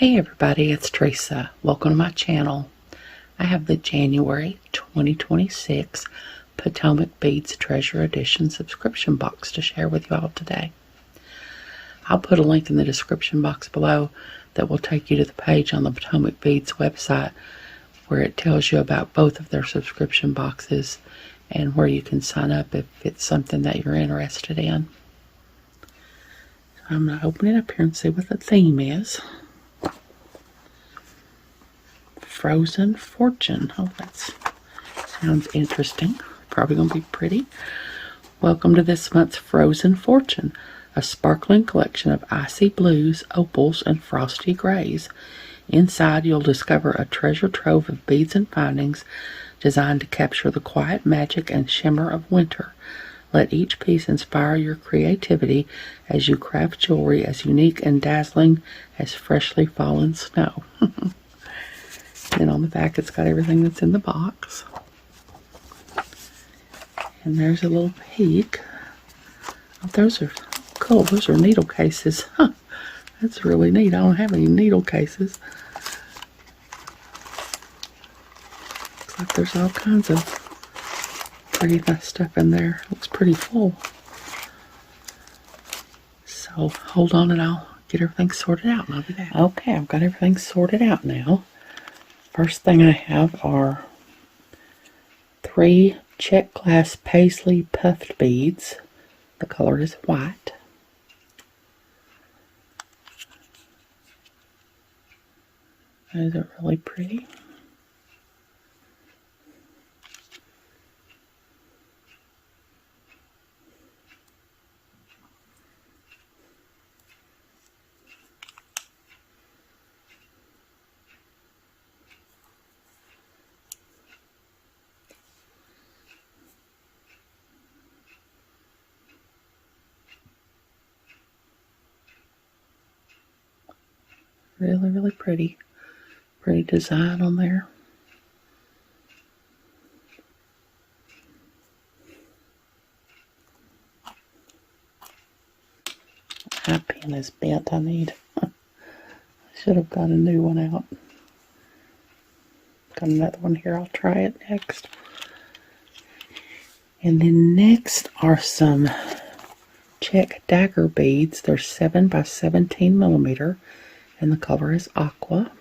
Hey everybody, it's Teresa. Welcome to my channel. I have the January 2026 Potomac Beads Treasure Edition subscription box to share with you all today. I'll put a link in the description box below that will take you to the page on the Potomac Beads website where it tells you about both of their subscription boxes and where you can sign up if it's something that you're interested in. So I'm going to open it up here and see what the theme is. Frozen Fortune. Oh, that sounds interesting. Probably going to be pretty. Welcome to this month's Frozen Fortune, a sparkling collection of icy blues, opals, and frosty grays. Inside, you'll discover a treasure trove of beads and findings designed to capture the quiet magic and shimmer of winter. Let each piece inspire your creativity as you craft jewelry as unique and dazzling as freshly fallen snow. And on the back, it's got everything that's in the box. And there's a little peek. Oh, those are cool. Those are needle cases. Huh. That's really neat. I don't have any needle cases. Looks like there's all kinds of pretty nice stuff in there. Looks pretty full. So hold on and I'll get everything sorted out and I'll be back. Okay, I've got everything sorted out now. First thing I have are 3 check glass paisley puffed beads. The color is white. Those are really pretty. Really, really pretty. Pretty design on there. My pen is bent. I should have got a new one out. Got another one here. I'll try it next. And then next are some check dagger beads. They're 7 by 17 millimeter. And the color is aqua.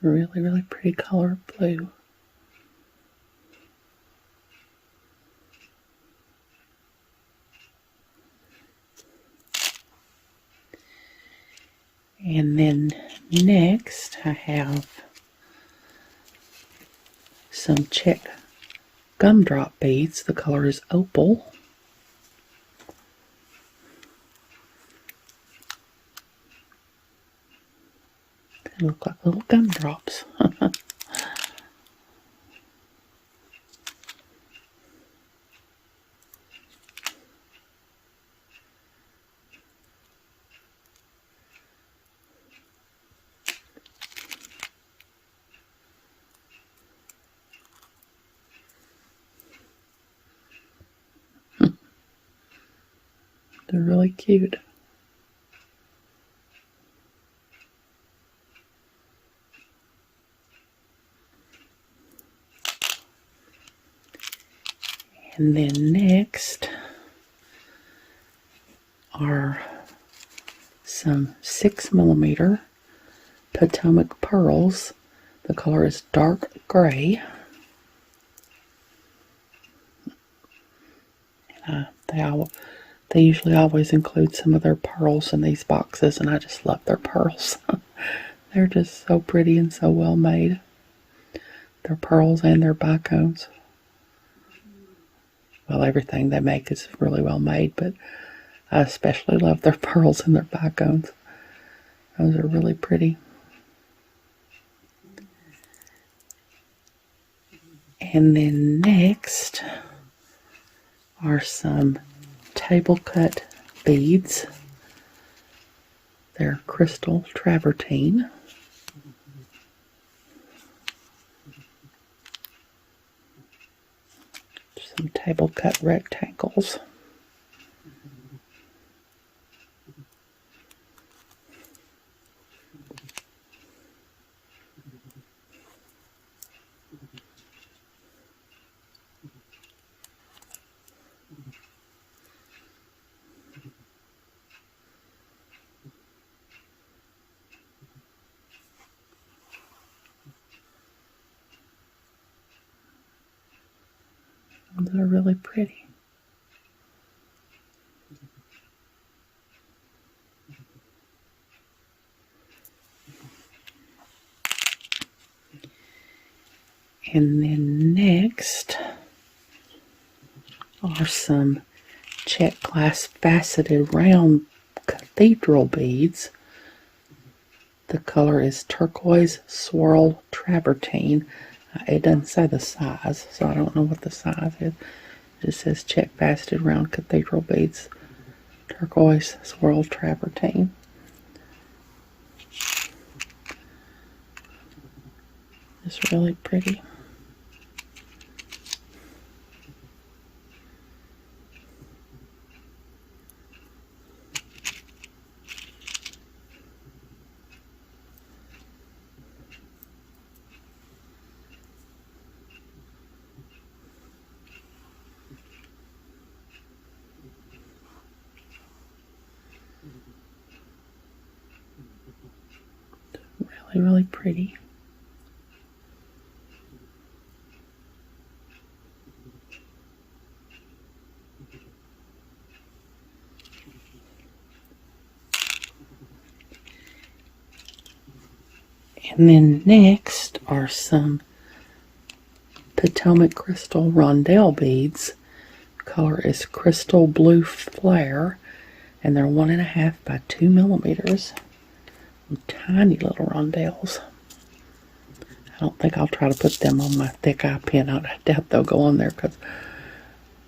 Really, really pretty color of blue. And then next I have some check gumdrop beads. The color is opal. They look like little gumdrops. They're really cute. And then next are some 6 millimeter Potomac pearls. The color is dark gray. They usually always include some of their pearls in these boxes, and I just love their pearls. They're just so pretty and so well made. Their pearls and their bicones. Well, everything they make is really well made, but I especially love their pearls and their bicones. Those are really pretty. And then next are some table cut beads. They're crystal travertine. Some table cut rectangles. They're really pretty. And then next are some check glass faceted round cathedral beads. The color is turquoise swirl travertine. It doesn't say the size, so I don't know what the size is. It just says check faceted round cathedral beads, turquoise swirl travertine. It's really pretty. Really pretty. And then next are some Potomac crystal rondelle beads. Color is crystal blue flare, and they're 1.5 by 2 millimeters. Tiny little rondelles. I don't think I'll try to put them on my thick eye pen. I doubt they'll go on there because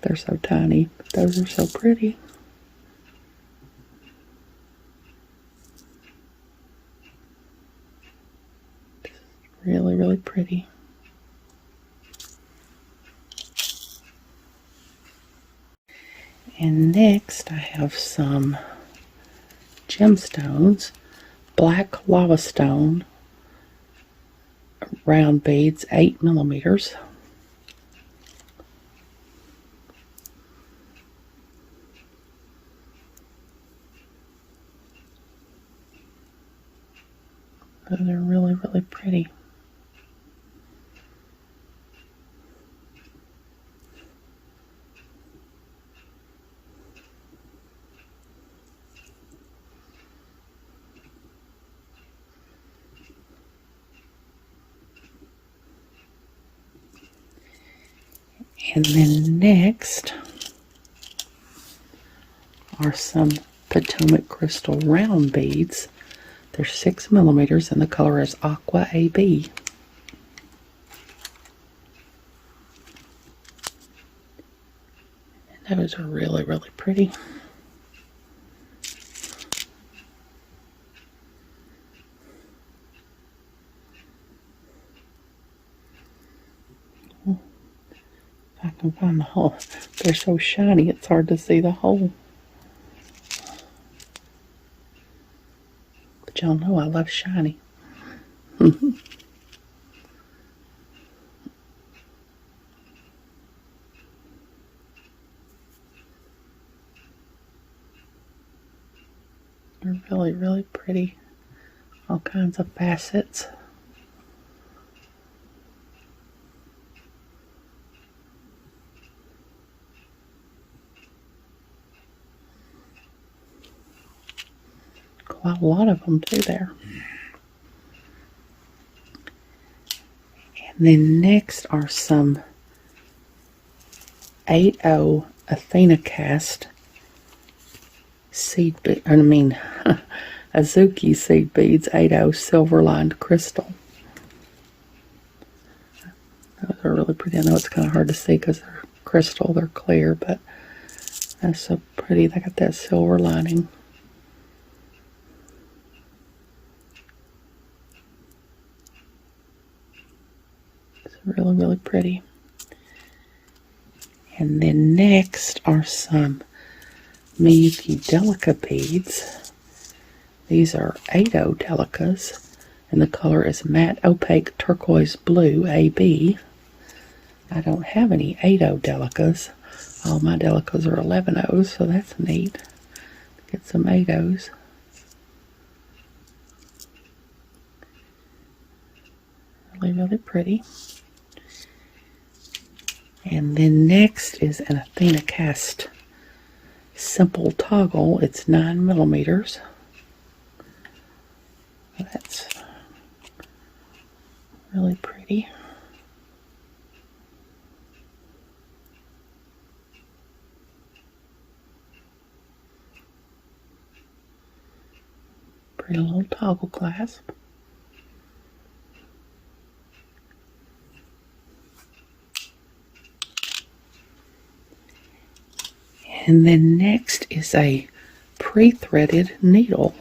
they're so tiny. But those are so pretty. Really, really pretty. And next I have some gemstones. Black lava stone round beads, 8 millimeters. Those are really, really pretty. And then next are some Potomac crystal round beads. They're 6 millimeters and the color is Aqua AB. And those are really, really pretty. If I can find the hole. They're so shiny it's hard to see the hole. But y'all know I love shiny. They're really, really pretty. All kinds of facets. Quite a lot of them too there. And then next are some 8/0 Athena cast seed bead, Azuki seed beads, 8/0 silver lined crystal. Those are really pretty. I know it's kind of hard to see because they're crystal, they're clear, but that's so pretty. They got that silver lining. It's really, really pretty. And then next are some Miyuki Delica beads. These are 8/0 Delicas, and the color is matte opaque turquoise blue AB. I don't have any 8/0 Delicas. All my Delicas are 11/0s, so that's neat. Get some 8/0s. Really, really pretty. And then next is an Athena cast simple toggle. It's 9mm. That's really pretty. Pretty little toggle clasp. And then next is a pre-threaded needle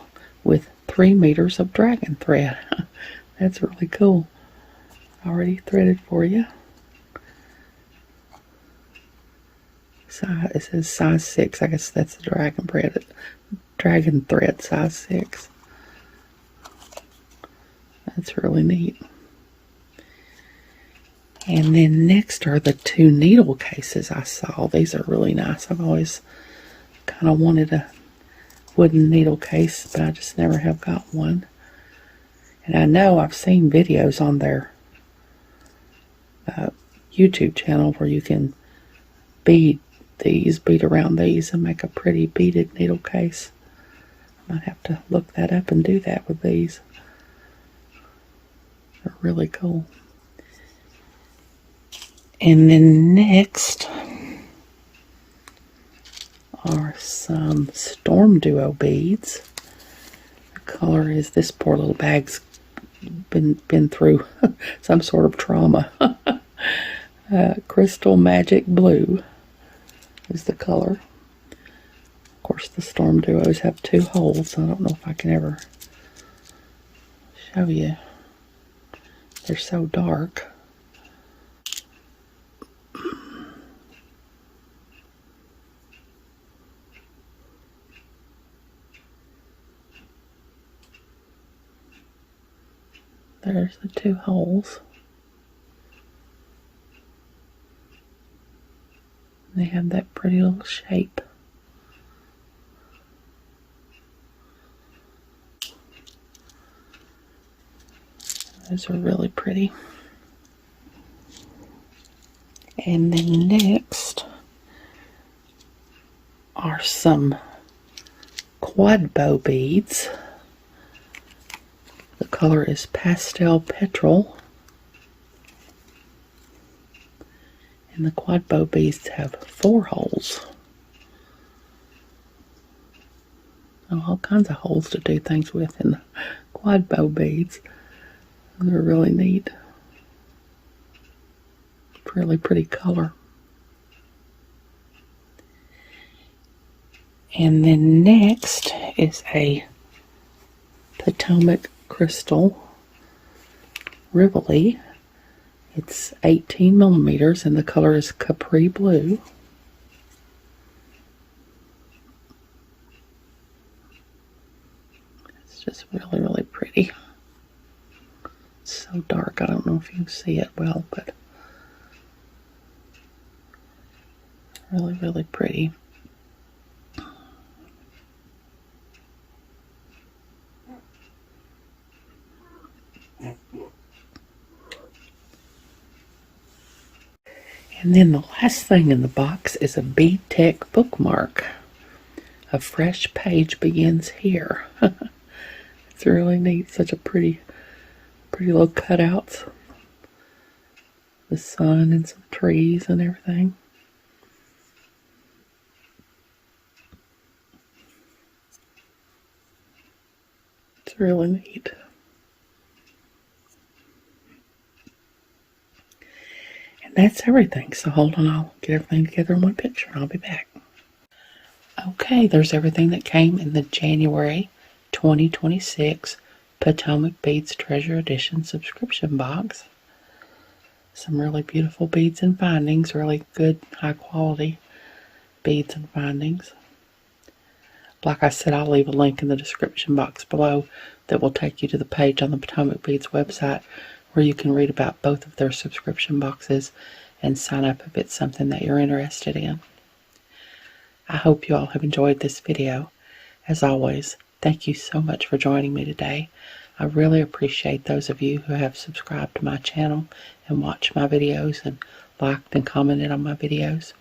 with 3 meters of dragon thread. That's really cool. Already threaded for you. Size, it says size 6. I guess that's the dragon thread size 6. That's really neat. And then next are the 2 needle cases I saw. These are really nice. I've always kind of wanted a wooden needle case, but I just never have got one. And I know I've seen videos on their YouTube channel where you can bead around these and make a pretty beaded needle case. I might have to look that up and do that with these. They're really cool. And then next are some Storm Duo beads. The color is, this poor little bag's been through some sort of trauma. Crystal Magic Blue is the color. Of course, the Storm Duos have 2 holes, so I don't know if I can ever show you. They're so dark. There's the 2 holes. They have that pretty little shape. Those are really pretty. And then next are some quad bow beads. The color is Pastel Petrol. And the quad bow beads have 4 holes. All kinds of holes to do things with in the quad bow beads. They're really neat. Really pretty color. And then next is a Potomac crystal Rivoli. It's 18mm and the color is Capri Blue. It's just really, really pretty. It's so dark, I don't know if you can see it well, but really, really pretty. And then the last thing in the box is a Bead Tech bookmark. A fresh page begins here. It's really neat. Such a pretty little cutouts. The sun and some trees and everything. That's really neat. And that's everything. So hold on, I'll get everything together in one picture and I'll be back. Okay, there's everything that came in the January 2026 Potomac Beads Treasure Edition subscription box. Some really beautiful beads and findings, really good high quality beads and findings. Like I said, I'll leave a link in the description box below that will take you to the page on the Potomac Beads website where you can read about both of their subscription boxes and sign up if it's something that you're interested in. I hope you all have enjoyed this video. As always, thank you so much for joining me today. I really appreciate those of you who have subscribed to my channel and watched my videos and liked and commented on my videos.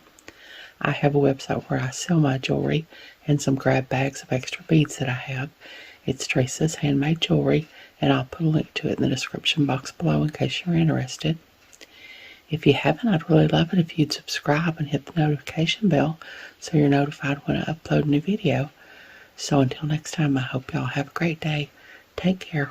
I have a website where I sell my jewelry and some grab bags of extra beads that I have. It's Teresa's Handmade Jewelry, and I'll put a link to it in the description box below in case you're interested. If you haven't, I'd really love it if you'd subscribe and hit the notification bell so you're notified when I upload a new video. So until next time, I hope y'all have a great day. Take care.